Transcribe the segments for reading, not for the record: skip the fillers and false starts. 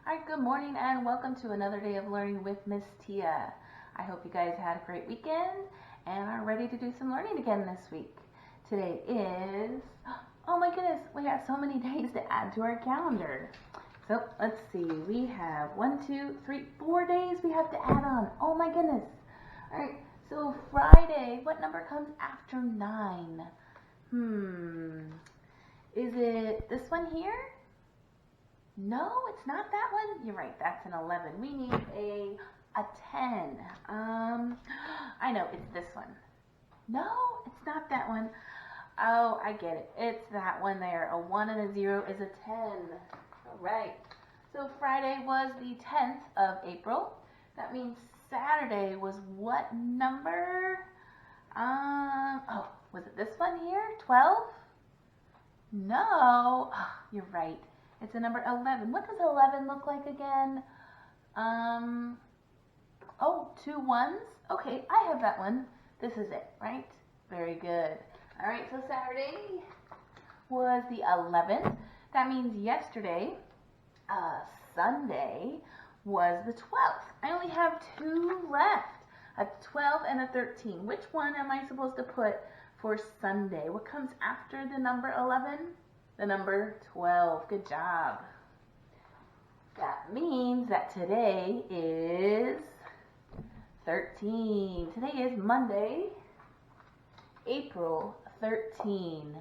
All right, good morning and welcome to another day of learning with Miss Tia. I hope you guys had a great weekend and are ready to do some learning again this week. Today is, oh my goodness, we have so many days to add to our calendar. So let's see, we have 4 days we have to add on. Oh my goodness. All right, so Friday, what number comes after 9? Is it this one here? No, it's not that one. You're right, that's an 11. We need a 10. I know, it's this one. No, it's not that one. Oh, I get it. It's that one there. A 1 and a 0 is a 10. All right. So Friday was the 10th of April. That means Saturday was what number? Oh, was it this one here? 12? No. Oh, you're right. It's a number 11. What does 11 look like again? Oh, 2 ones. Okay, I have that one. This is it, right? Very good. All right, so Saturday was the 11th. That means yesterday, Sunday, was the 12th. I only have 2 left, a 12 and a 13. Which one am I supposed to put for Sunday? What comes after the number 11? The number 12. Good job. That means that today is 13. Today is Monday, April 13.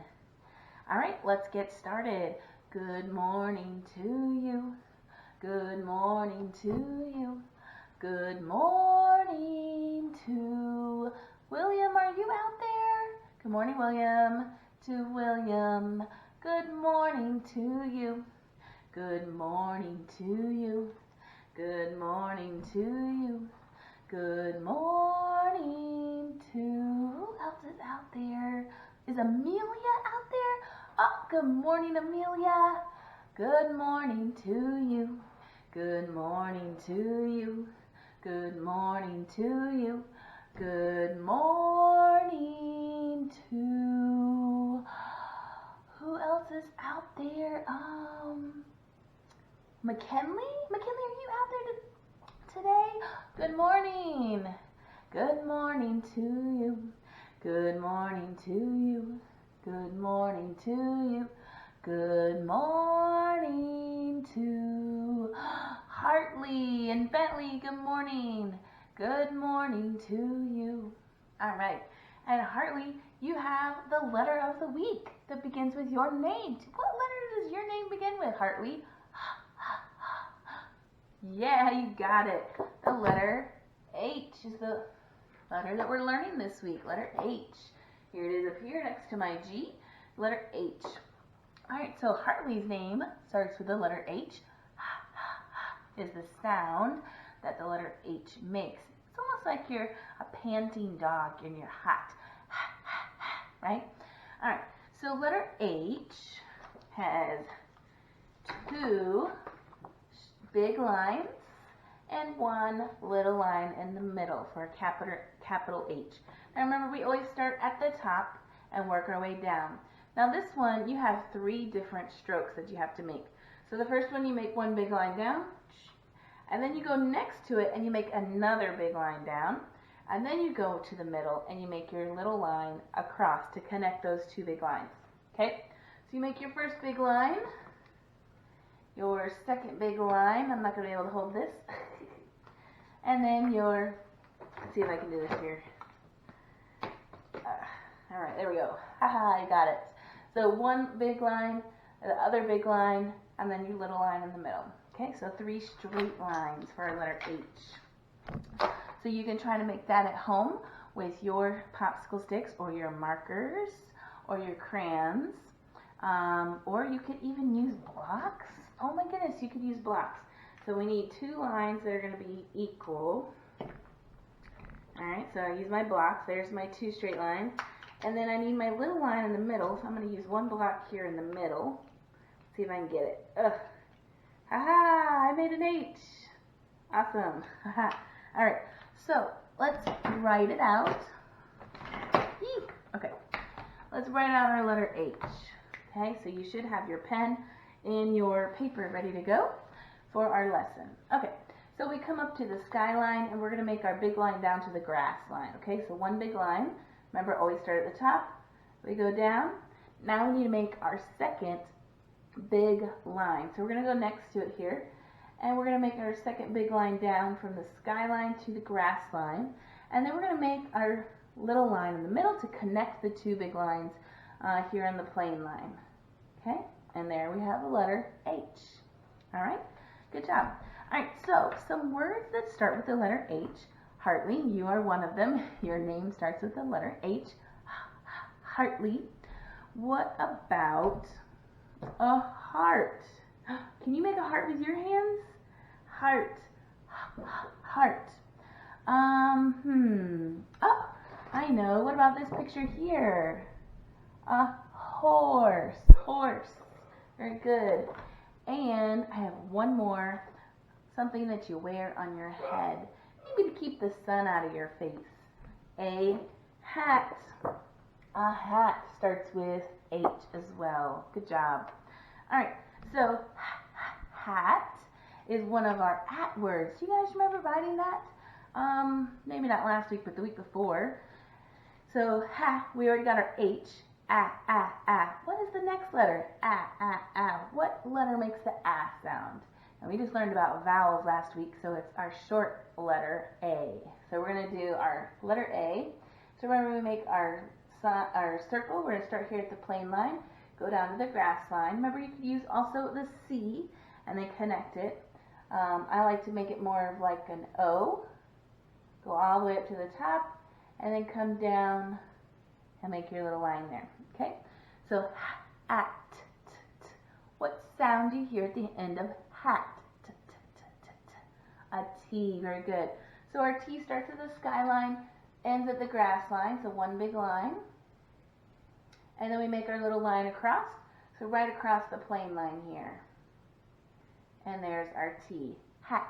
All right, let's get started. Good morning to you. Good morning to you. Good morning to William. Are you out there? Good morning, William. To William. Good morning to you. Good morning to you. Good morning to you. Good morning to, who else is out there? Is Amelia out there? Oh, good morning, Amelia. Good morning to you. Good morning to you. Good morning to you. Good morning to, who else is out there? McKinley? McKinley, are you out there today? Good morning. Good morning to you. Good morning to you. Good morning to you. Good morning to Hartley and Bentley. Good morning. Good morning to you. All right. And Hartley, you have the letter of the week that begins with your name. What letter does your name begin with, Hartley? Yeah, you got it. The letter H is the letter that we're learning this week. Letter H. Here it is up here next to my G. Letter H. All right, so Hartley's name starts with the letter H. Is the sound that the letter H makes. It's almost like you're a panting dog and you're hot. Right? All right, so letter H has 2 big lines and 1 little line in the middle for a capital H. Now remember, we always start at the top and work our way down. Now this one, you have 3 different strokes that you have to make. So the first one, you make 1 big line down, and then you go next to it and you make another big line down, and then you go to the middle and you make your little line across to connect those 2 big lines. Okay? So you make your first big line, your second big line, I'm not going to be able to hold this, and then your, let's see if I can do this here. All right, there we go. Haha, I got it. So 1 big line, the other big line, and then your little line in the middle. Okay, so 3 straight lines for our letter H. So you can try to make that at home with your popsicle sticks or your markers or your crayons, or you could even use blocks. Oh my goodness, you could use blocks. So we need 2 lines that are going to be equal. All right, so I use my blocks. There's my 2 straight lines. And then I need my little line in the middle, so I'm going to use 1 block here in the middle. See if I can get it. Ugh. Haha, I made an H. Awesome. Haha. All right, so let's write it out. Eek. Okay, let's write out our letter H. Okay, so you should have your pen and your paper ready to go. for our lesson. Okay, so we come up to the skyline and we're going to make our big line down to the grass line. Okay, so one big line. Remember, always start at the top. We go down. Now we need to make our second big line. So we're going to go next to it here. And we're going to make our second big line down from the skyline to the grass line. And then we're going to make our little line in the middle to connect the two big lines here on the plane line. Okay, and there we have the letter H. All right, good job. All right, so some words that start with the letter H. Hartley, you are one of them. Your name starts with the letter H. Hartley. What about a heart? Can you make a heart with your hands? Heart. Heart. Oh, I know. What about this picture here? A horse. Horse. Very good. And I have one more. Something that you wear on your head. Maybe to keep the sun out of your face. A hat. A hat starts with H as well. Good job. All right. So, hat is one of our at words. Do you guys remember writing that? Maybe not last week, but the week before. So, we already got our H. What is the next letter? What letter makes the sound? And we just learned about vowels last week, so it's our short letter A. So we're going to do our letter A. So remember, we make our circle. We're going to start here at the plane line, go down to the grass line. Remember, you could use also the C and then connect it. I like to make it more of like an O. Go all the way up to the top and then come down and make your little line there. Okay? So, at. What sound do you hear at the end of hat? A T. Very good. So our T starts at the skyline, ends at the grass line, so one big line. And then we make our little line across, so right across the plane line here. And there's our T. Hat.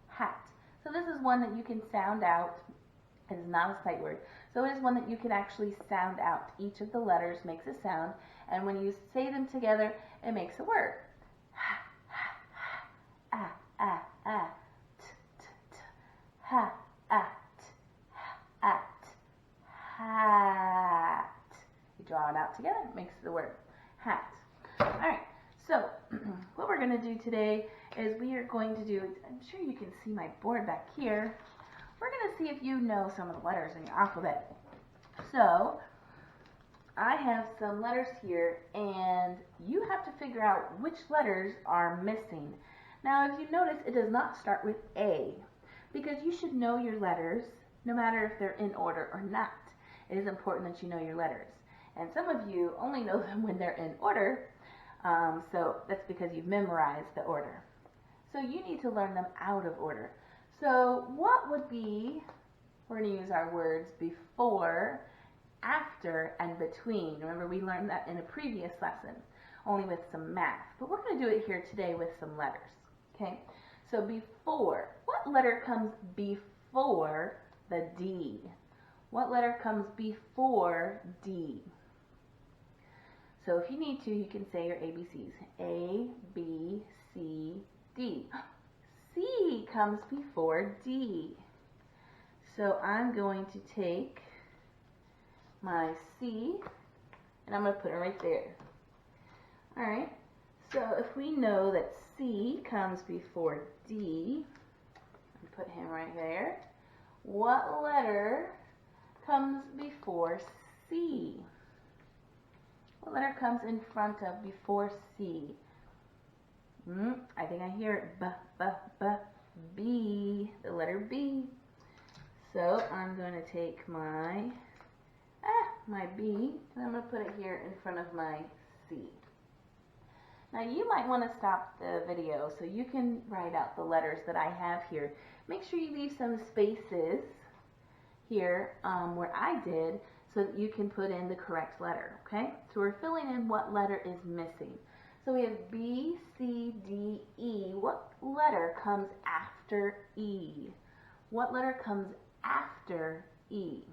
Hat. So this is one that you can sound out. It is not a sight word. So it is one that you can actually sound out. Each of the letters makes a sound, and when you say them together, it makes a word. Ha, at, hat. You draw it out together, it makes the word hat. All right, so what we're going to do today is we are going to do, I'm sure you can see my board back here. We're going to see if you know some of the letters in your alphabet. So I have some letters here, and you have to figure out which letters are missing. Now, if you notice, it does not start with A, because you should know your letters, no matter if they're in order or not. It is important that you know your letters. And some of you only know them when they're in order, so that's because you've memorized the order. So you need to learn them out of order. So what would be, we're going to use our words before, after, and between. Remember, we learned that in a previous lesson, only with some math. But we're going to do it here today with some letters. Okay, so before, what letter comes before the D? What letter comes before D? So if you need to, you can say your ABCs. A, B, C, D. C comes before D. So I'm going to take my C and I'm going to put it right there. All right. So if we know that C comes before D, put him right there. What letter comes before C? What letter comes in front of before C? I think I hear it. B. The letter B. So I'm going to take my B and I'm going to put it here in front of my C. Now you might want to stop the video so you can write out the letters that I have here. Make sure you leave some spaces here where I did so that you can put in the correct letter, okay? So we're filling in what letter is missing. So we have B, C, D, E. What letter comes after E? What letter comes after E?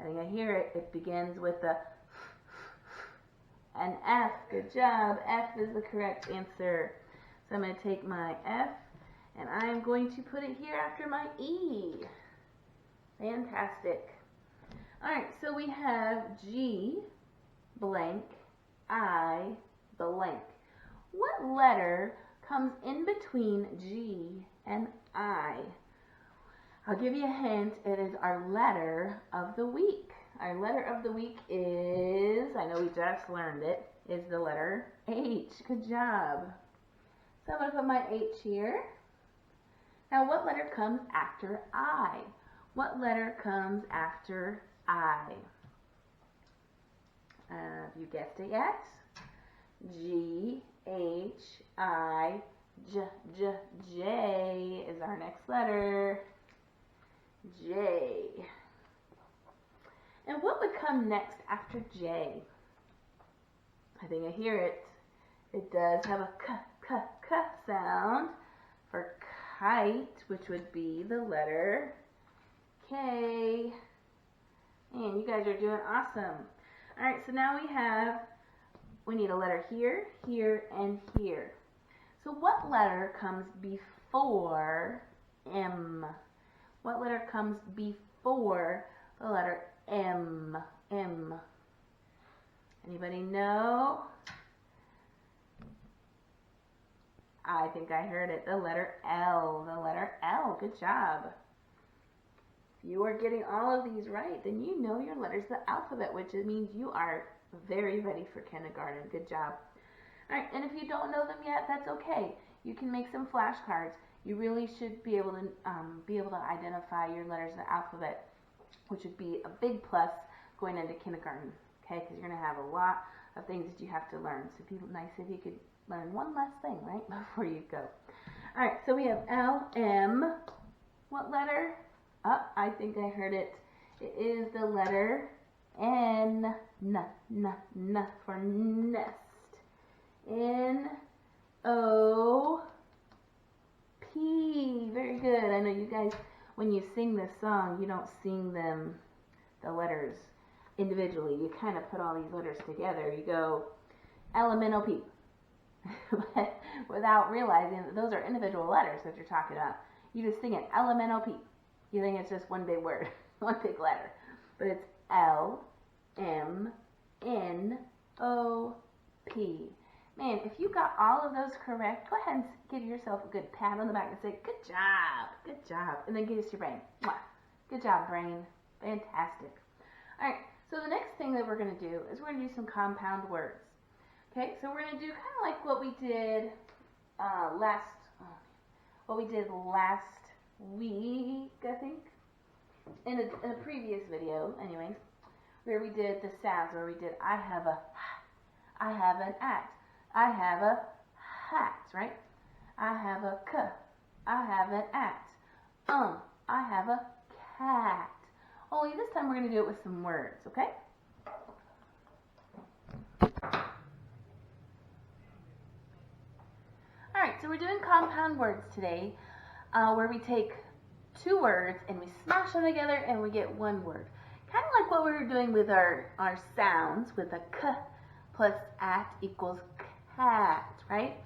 I think I hear it. It begins with a an F. Good job. F is the correct answer. So I'm going to take my F and I am going to put it here after my E. Fantastic. Alright, so we have G blank, I blank. What letter comes in between G and I? I'll give you a hint. It is our letter of the week. Our letter of the week is, I know we just learned it, is the letter H. Good job. So I'm going to put my H here. Now what letter comes after I? What letter comes after I? Have you guessed it yet? G, H, I, J, J, J is our next letter. J. And what would come next after J? I think I hear it. It does have a k, k, k sound for kite, which would be the letter K. And you guys are doing awesome. Alright, so now we need a letter here, here, and here. So what letter comes before M? What letter comes before the letter M? M. Anybody know? I think I heard it. The letter L. The letter L. Good job. If you are getting all of these right, then you know your letters of the alphabet, which means you are very ready for kindergarten. Good job. Alright, and if you don't know them yet, that's okay. You can make some flashcards. You really should be able to identify your letters of the alphabet, which would be a big plus going into kindergarten. Okay, because you're going to have a lot of things that you have to learn. So it'd be nice if you could learn one last thing, right, before you go. Alright, so we have L, M. What letter? Oh, I think I heard it. It is the letter N. N, N, N for nest. N, O, P. Very good. I know you guys, when you sing this song, you don't sing them, the letters, individually. You kind of put all these letters together. You go L-M-N-O-P. Without realizing that those are individual letters that you're talking about. You just sing it L-M-N-O-P. You think it's just one big word, one big letter. But it's L-M-N-O-P. Man, if you got all of those correct, go ahead and give yourself a good pat on the back and say, good job, good job. And then give us your brain. Mwah. Good job, brain. Fantastic. All right, so the next thing that we're going to do is we're going to do some compound words. Okay, so we're going to do kind of like what we did last week, I think, in a previous video, anyways, where we did the sounds, where we did I have a, I have an at, I have a hat, right? I have a k, I have an at, I have a cat. Only this time we're going to do it with some words, okay? Alright, so we're doing compound words today, where we take two words and we smash them together and we get one word. Kind of like what we were doing with our sounds, with a k plus at equals cat, right?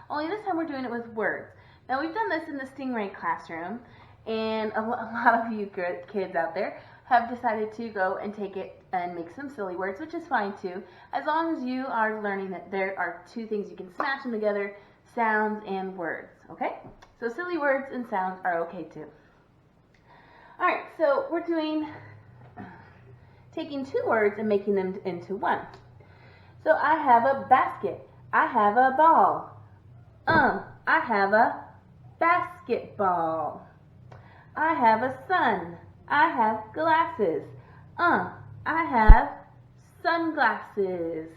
Only this time we're doing it with words. Now we've done this in the Stingray classroom, and a lot of you kids out there have decided to go and take it and make some silly words, which is fine too, as long as you are learning that there are two things you can smash them together, sounds and words, okay? So silly words and sounds are okay too. Alright, so we're taking two words and making them into one. So I have a basket. I have a ball. I have a basketball. I have a sun. I have glasses. I have sunglasses.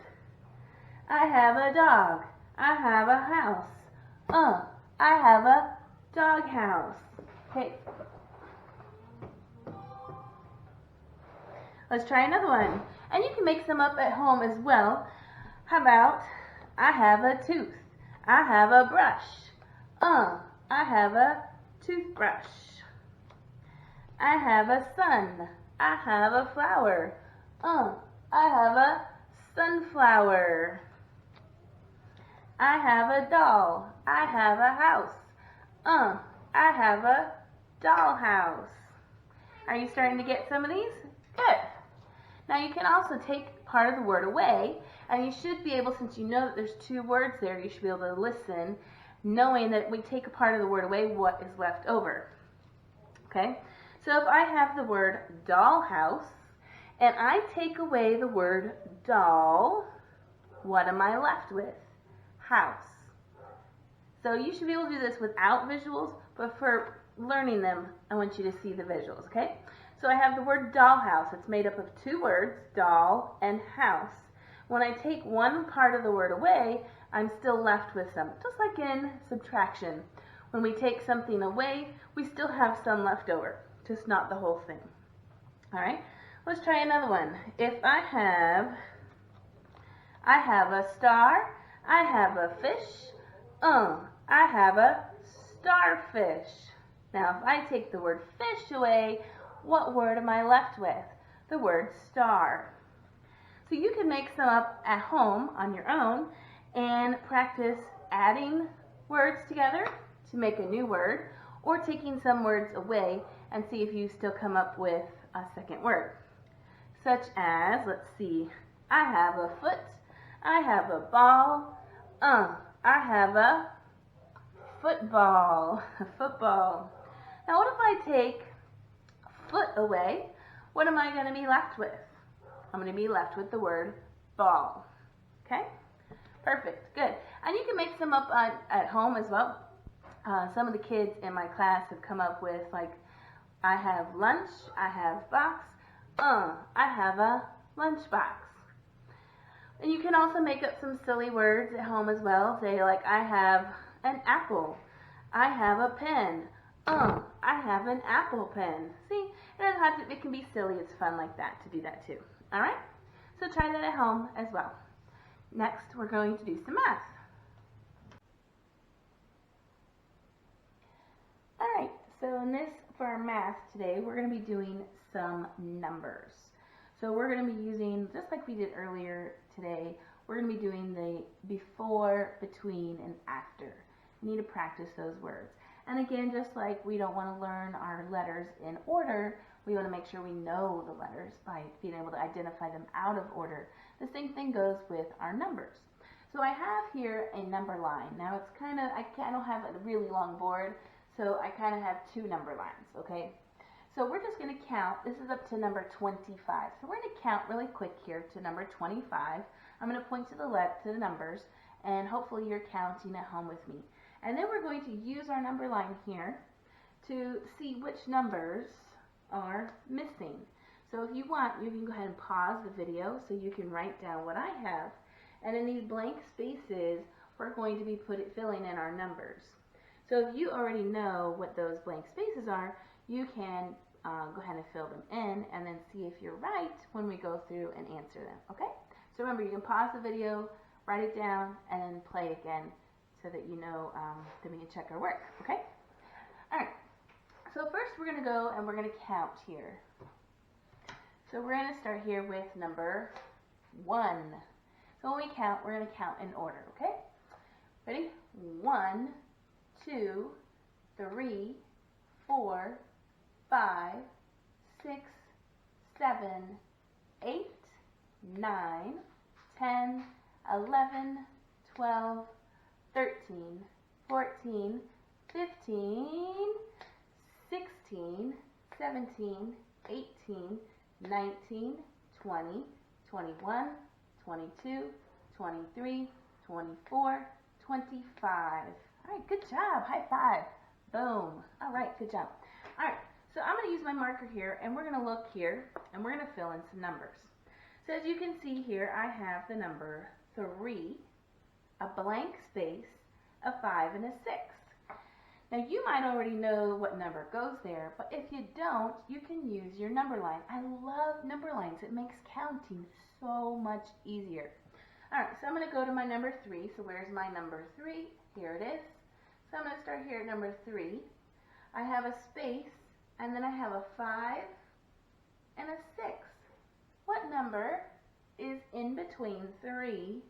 I have a dog. I have a house. I have a dog house. Okay. Let's try another one. And you can make some up at home as well. How about I have a tooth. I have a brush. I have a toothbrush. I have a sun. I have a flower. I have a sunflower. I have a doll. I have a house. I have a dollhouse. Are you starting to get some of these? Good. Now you can also take part of the word away, and you should be able, since you know that there's two words there, you should be able to listen, knowing that we take a part of the word away, what is left over. Okay? So if I have the word dollhouse, and I take away the word doll, what am I left with? House. So you should be able to do this without visuals, but for learning them, I want you to see the visuals, okay? So I have the word dollhouse. It's made up of two words, doll and house. When I take one part of the word away, I'm still left with some, just like in subtraction. When we take something away, we still have some left over, just not the whole thing. All right, let's try another one. If I have a star, I have a fish, I have a starfish. Now, if I take the word fish away, what word am I left with? The word star. So you can make some up at home on your own and practice adding words together to make a new word, or taking some words away and see if you still come up with a second word. Such as, let's see, I have a foot, I have a ball, I have a football, football. Now what if I take foot away? What am I going to be left with? I'm going to be left with the word ball. Okay? Perfect. Good. And you can make some up at home as well. Some of the kids in my class have come up with, like, I have lunch, I have box, I have a lunch box. And you can also make up some silly words at home as well. Say, like, I have an apple, I have a pen, I have an apple pen. See, it can be silly. It's fun like that to do that too. All right? So try that at home as well. Next, we're going to do some math. All right, so for our math today, we're going to be doing some numbers. So we're going to be using, just like we did earlier today, we're going to be doing the before, between, and after. You need to practice those words. And again, just like we don't want to learn our letters in order, we want to make sure we know the letters by being able to identify them out of order. The same thing goes with our numbers. So I have here a number line. Now it's I don't have a really long board, so I kind of have two number lines, okay? So we're just going to count. This is up to number 25. So we're going to count really quick here to number 25. I'm going to point to the left to the numbers, and hopefully you're counting at home with me. And then we're going to use our number line here to see which numbers are missing. So if you want, you can go ahead and pause the video so you can write down what I have. And in these blank spaces, we're going to be filling in our numbers. So if you already know what those blank spaces are, you can go ahead and fill them in and then see if you're right when we go through and answer them, okay? So remember, you can pause the video, write it down, and then play again so that you know that we can check our work, okay? All right, so first we're going to go and we're going to count here. So we're going to start here with number 1. So when we count, we're going to count in order, okay? Ready? 1, 2, 3, 4, 5, 6, 7, 8, 9, 10, 11, 12, 13, 14, 15, 16, 17, 18, 19, 20, 21, 22, 23, 24, 25. All right, good job. High five. Boom. All right, good job. All right, so I'm going to use my marker here, and we're going to look here, and we're going to fill in some numbers. So as you can see here, I have the number 3, a blank space, a 5, and a 6. Now you might already know what number goes there, but if you don't, you can use your number line. I love number lines. It makes counting so much easier. All right, so I'm going to go to my number 3. So where's my number 3? Here it is. So I'm going to start here at number 3. I have a space, and then I have a 5 and a 6. What number is in between 3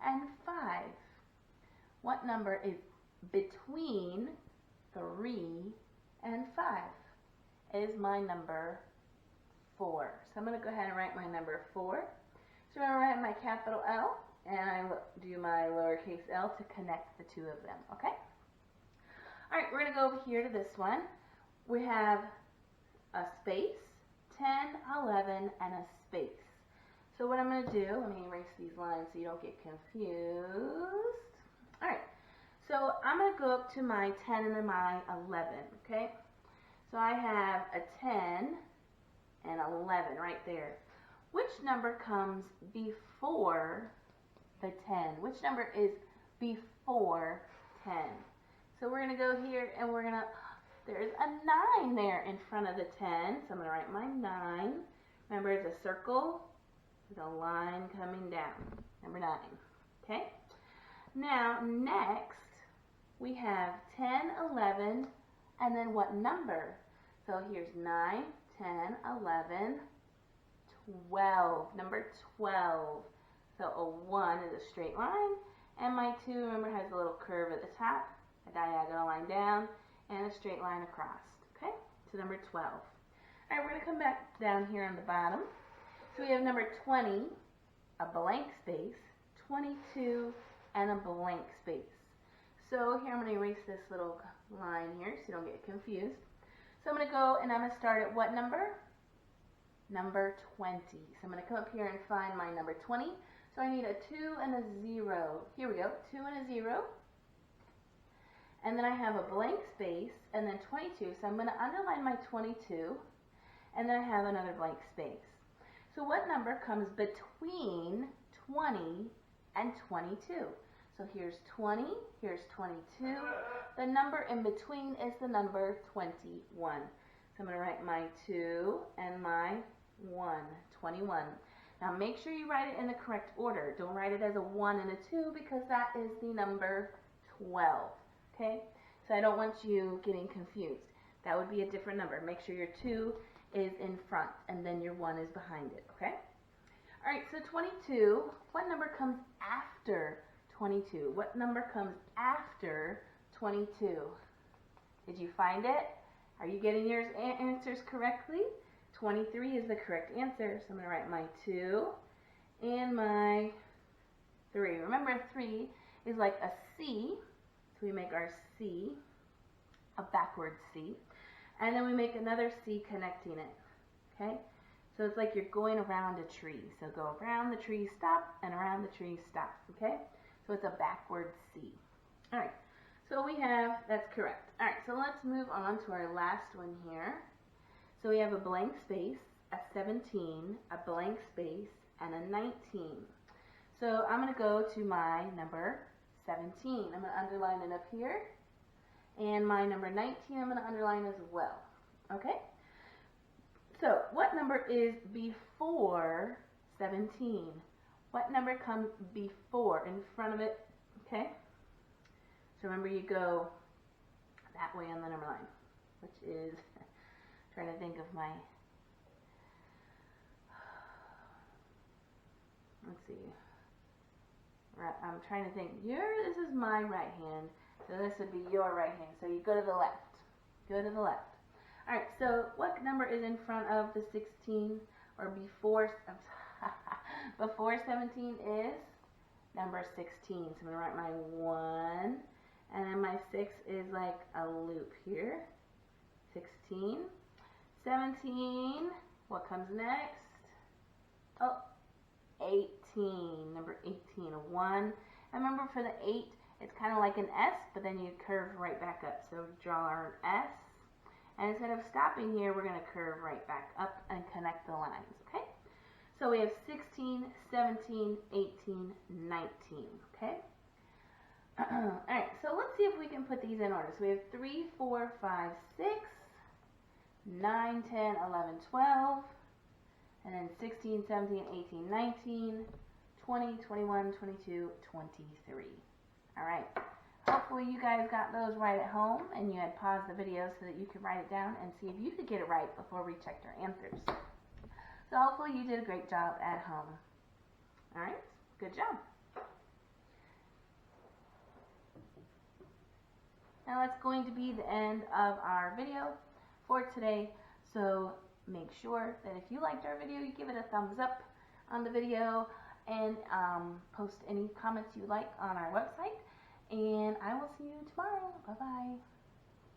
and 5? what number is between 3 and 5? Is my number 4. So I'm going to go ahead and write my number 4. So I'm going to write my capital L, and I do my lowercase l to connect the two of them, okay? All right, we're going to go over here to this one. We have a space, 10, 11, and a space. So what I'm going to do, let me erase these lines so you don't get confused. All right, so I'm going to go up to my 10 and my 11, okay? So I have a 10 and 11 right there. Which number comes before the 10? Which number is before 10? So we're going to go here and we're going to, there's a 9 there in front of the 10. So I'm going to write my 9. Remember, it's a circle with a line coming down. Number 9. Okay? Now, next, we have 10, 11, and then what number? So here's 9, 10, 11, 12. Number 12. So a 1 is a straight line. And my 2, remember, has a little curve at the top, a diagonal line down, and a straight line across. Okay? So number 12. All right, we're going to come back down here on the bottom. So we have number 20, a blank space, 22, and a blank space. So here I'm going to erase this little line here so you don't get confused. So I'm going to go and I'm going to start at what number? Number 20. So I'm going to come up here and find my number 20. So I need a 2 and a 0. Here we go, 2 and a 0. And then I have a blank space and then 22. So I'm going to underline my 22 and then I have another blank space. So what number comes between 20 and 22? So here's 20, here's 22. The number in between is the number 21. So I'm going to write my 2 and my 1, 21. Now make sure you write it in the correct order. Don't write it as a 1 and a 2 because that is the number 12. Okay? So I don't want you getting confused. That would be a different number. Make sure your 2 is in front and then your 1 is behind it. Okay? All right, so 22, what number comes after 22? What number comes after 22? Did you find it? Are you getting your answers correctly? 23 is the correct answer. So I'm going to write my 2 and my 3. Remember, 3 is like a C. So we make our C a backward C. And then we make another C connecting it. Okay? So it's like you're going around a tree. So go around the tree, stop, and around the tree, stop. Okay? So it's a backward C. All right. So we have, that's correct. All right, so let's move on to our last one here. So we have a blank space, a 17, a blank space, and a 19. So I'm going to go to my number 17. I'm going to underline it up here. And my number 19, I'm going to underline as well. Okay? So what number is before 17? What number comes before, in front of it? Okay? So remember, you go that way on the number line, which is, trying to think of my, let's see, I'm trying to think, this is my right hand, so this would be your right hand, so you go to the left, go to the left. All right, so what number is in front of the 16, or before 17 is number 16, so I'm going to write my 1, and then my 6 is like a loop here, 16, 17, what comes next? Oh, 18, number 18, a 1. And remember, for the 8, it's kind of like an S, but then you curve right back up. So draw our S, and instead of stopping here, we're going to curve right back up and connect the lines, okay? So we have 16, 17, 18, 19, okay? All right, so let's see if we can put these in order. So we have 3, 4, 5, 6, 9, 10, 11, 12, and then 16, 17, 18, 19, 20, 21, 22, 23. All right. Hopefully you guys got those right at home and you had paused the video so that you could write it down and see if you could get it right before we checked our answers. So hopefully you did a great job at home. All right. Good job. Now that's going to be the end of our video for today. So make sure that if you liked our video, you give it a thumbs up on the video and post any comments you like on our website. And I will see you tomorrow. Bye-bye.